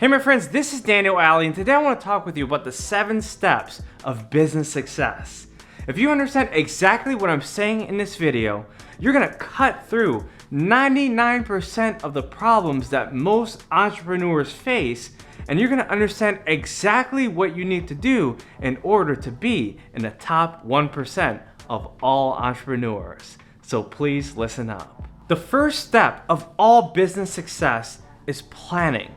Hey my friends, this is Daniel Alley, and today I want to talk with you about the 7 steps of business success. If you understand exactly what I'm saying in this video, you're going to cut through 99% of the problems that most entrepreneurs face, and you're going to understand exactly what you need to do in order to be in the top 1% of all entrepreneurs. So please listen up. The first step of all business success is planning.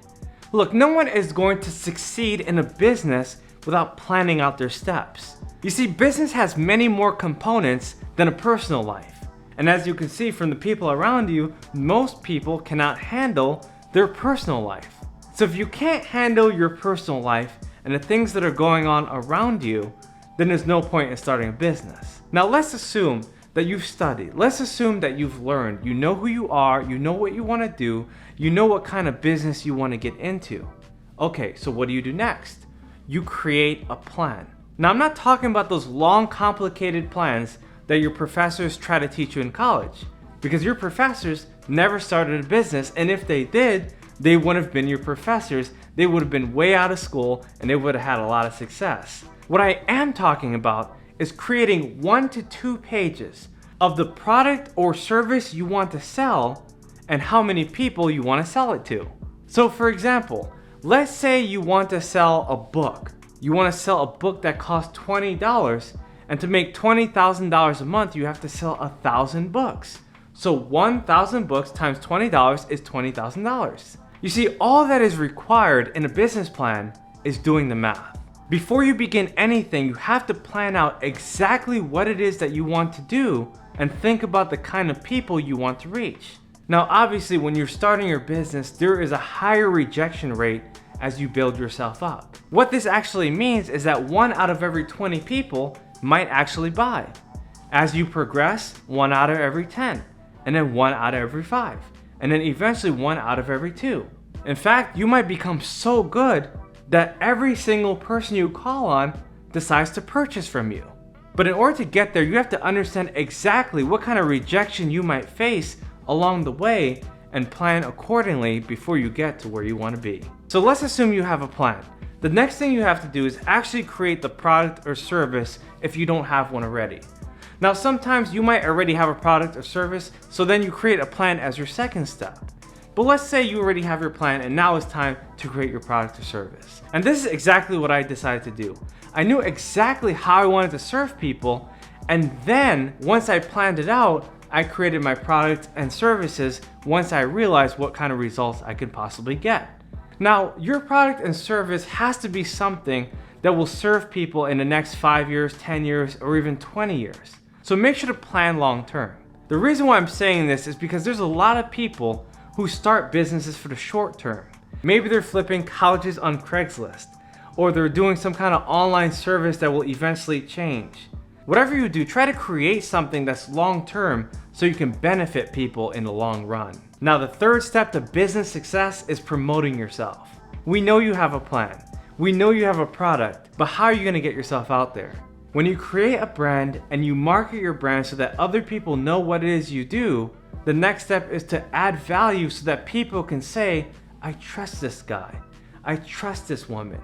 Look, no one is going to succeed in a business without planning out their steps. You see, business has many more components than a personal life. And as you can see from the people around you, most people cannot handle their personal life. So if you can't handle your personal life and the things that are going on around you, then there's no point in starting a business. Now let's assume that you've studied. Let's assume that you've learned. You know who you are, you know what you want to do, you know what kind of business you want to get into. Okay, so what do you do next? You create a plan. Now I'm not talking about those long, complicated plans that your professors try to teach you in college, because your professors never started a business, and if they did, they wouldn't have been your professors. They would have been way out of school and they would have had a lot of success. What I am talking about is creating 1 to 2 pages of the product or service you want to sell and how many people you want to sell it to. So for example, let's say you want to sell a book. You want to sell a book that costs $20, and to make $20,000 a month, you have to sell 1,000 books. So 1,000 books times $20 is $20,000. You see, all that is required in a business plan is doing the math. Before you begin anything, you have to plan out exactly what it is that you want to do and think about the kind of people you want to reach. Now, obviously, when you're starting your business, there is a higher rejection rate as you build yourself up. What this actually means is that 1 out of every 20 people might actually buy. As you progress, 1 out of every 10, and then 1 out of every 5, and then eventually 1 out of every 2. In fact, you might become so good that every single person you call on decides to purchase from you. But in order to get there, you have to understand exactly what kind of rejection you might face along the way and plan accordingly before you get to where you want to be. So let's assume you have a plan. The next thing you have to do is actually create the product or service if you don't have one already. Now sometimes you might already have a product or service, so then you create a plan as your second step. But let's say you already have your plan and now it's time to create your product or service. And this is exactly what I decided to do. I knew exactly how I wanted to serve people, and then once I planned it out, I created my products and services once I realized what kind of results I could possibly get. Now, your product and service has to be something that will serve people in the next 5 years, 10 years, or even 20 years. So make sure to plan long term. The reason why I'm saying this is because there's a lot of people who start businesses for the short term. Maybe they're flipping couches on Craigslist, or they're doing some kind of online service that will eventually change. Whatever you do, try to create something that's long term so you can benefit people in the long run. Now, the third step to business success is promoting yourself. We know you have a plan. We know you have a product, but how are you gonna get yourself out there? When you create a brand and you market your brand so that other people know what it is you do, the next step is to add value so that people can say, I trust this guy. I trust this woman.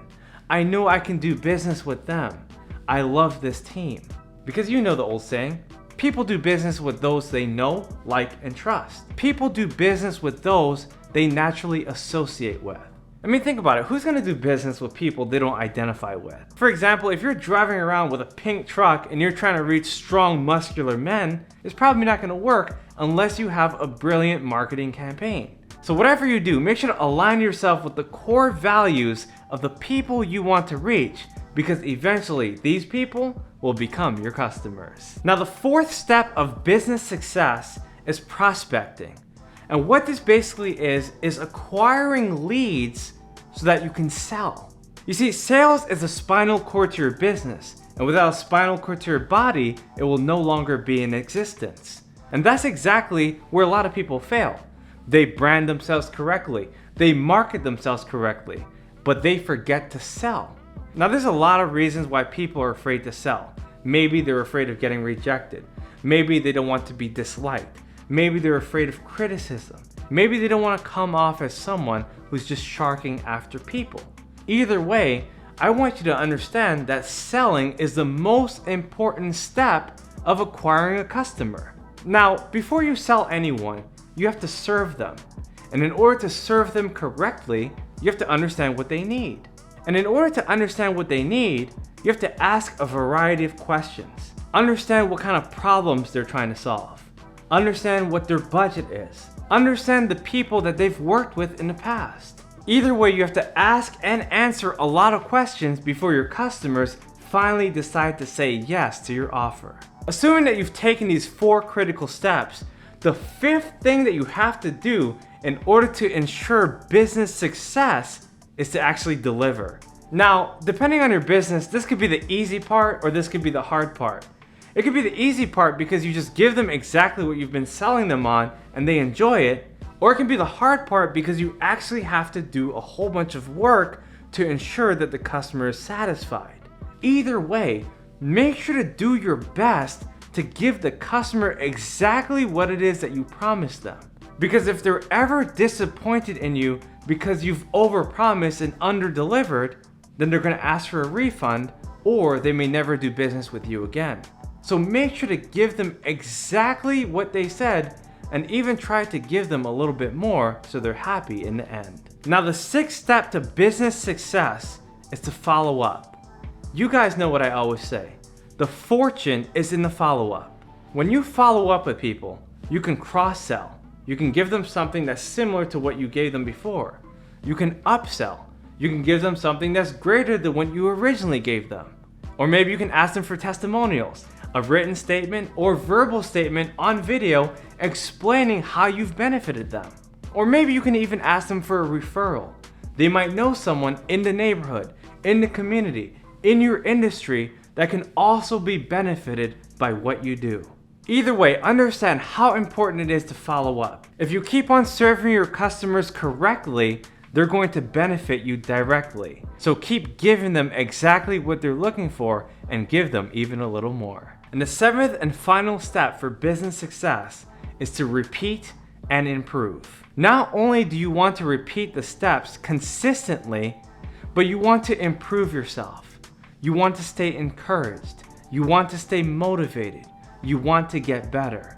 I know I can do business with them. I love this team. Because you know the old saying, people do business with those they know, like, and trust. People do business with those they naturally associate with. I mean, think about it. Who's gonna do business with people they don't identify with? For example, if you're driving around with a pink truck and you're trying to reach strong, muscular men, it's probably not gonna work unless you have a brilliant marketing campaign. So whatever you do, make sure to align yourself with the core values of the people you want to reach, because eventually these people will become your customers. Now, the fourth step of business success is prospecting. And what this basically is acquiring leads so that you can sell. You see, sales is a spinal cord to your business, and without a spinal cord to your body, it will no longer be in existence. And that's exactly where a lot of people fail. They brand themselves correctly, they market themselves correctly, but they forget to sell. Now, there's a lot of reasons why people are afraid to sell. Maybe they're afraid of getting rejected. Maybe they don't want to be disliked. Maybe they're afraid of criticism. maybe they don't want to come off as someone who's just sharking after people. Either way, I want you to understand that selling is the most important step of acquiring a customer. Now, before you sell anyone, you have to serve them. And in order to serve them correctly, you have to understand what they need. And in order to understand what they need, you have to ask a variety of questions. Understand what kind of problems they're trying to solve. Understand what their budget is. Understand the people that they've worked with in the past. Either way, you have to ask and answer a lot of questions before your customers finally decide to say yes to your offer. Assuming that you've taken these 4 critical steps, the 5th thing that you have to do in order to ensure business success is to actually deliver. Now, depending on your business, this could be the easy part or this could be the hard part. It could be the easy part because you just give them exactly what you've been selling them on and they enjoy it. Or it can be the hard part because you actually have to do a whole bunch of work to ensure that the customer is satisfied. Either way, make sure to do your best to give the customer exactly what it is that you promised them. Because if they're ever disappointed in you because you've overpromised and underdelivered, then they're going to ask for a refund or they may never do business with you again. So make sure to give them exactly what they said and even try to give them a little bit more so they're happy in the end. Now, the 6th step to business success is to follow up. You guys know what I always say. The fortune is in the follow-up. When you follow up with people, you can cross-sell. You can give them something that's similar to what you gave them before. You can upsell. You can give them something that's greater than what you originally gave them. Or maybe you can ask them for testimonials, a written statement or verbal statement on video explaining how you've benefited them. Or maybe you can even ask them for a referral. They might know someone in the neighborhood, in the community, in your industry that can also be benefited by what you do. Either way, understand how important it is to follow up. If you keep on serving your customers correctly, they're going to benefit you directly. So keep giving them exactly what they're looking for and give them even a little more. And the 7th and final step for business success is to repeat and improve. Not only do you want to repeat the steps consistently, but you want to improve yourself. You want to stay encouraged. You want to stay motivated. You want to get better.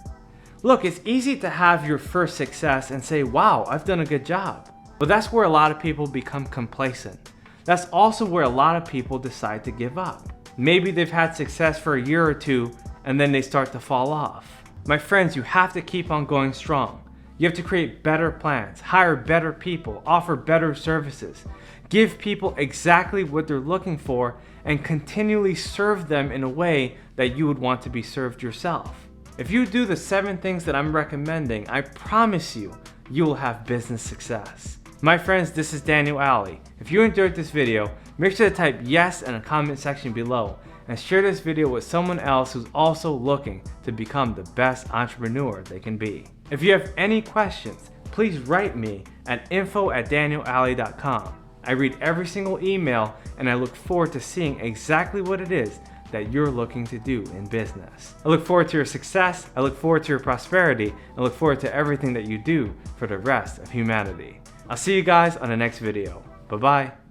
Look, it's easy to have your first success and say, wow, I've done a good job. But that's where a lot of people become complacent. That's also where a lot of people decide to give up. Maybe they've had success for a year or two and then they start to fall off. My friends, you have to keep on going strong. You have to create better plans, hire better people, offer better services, give people exactly what they're looking for, and continually serve them in a way that you would want to be served yourself. If you do the 7 things that I'm recommending, I promise you, you will have business success. My friends, this is Daniel Alley. If you enjoyed this video, make sure to type yes in the comment section below and share this video with someone else who's also looking to become the best entrepreneur they can be. If you have any questions, please write me at info@danielalley.com. I read every single email and I look forward to seeing exactly what it is that you're looking to do in business. I look forward to your success, I look forward to your prosperity, and I look forward to everything that you do for the rest of humanity. I'll see you guys on the next video. Bye-bye.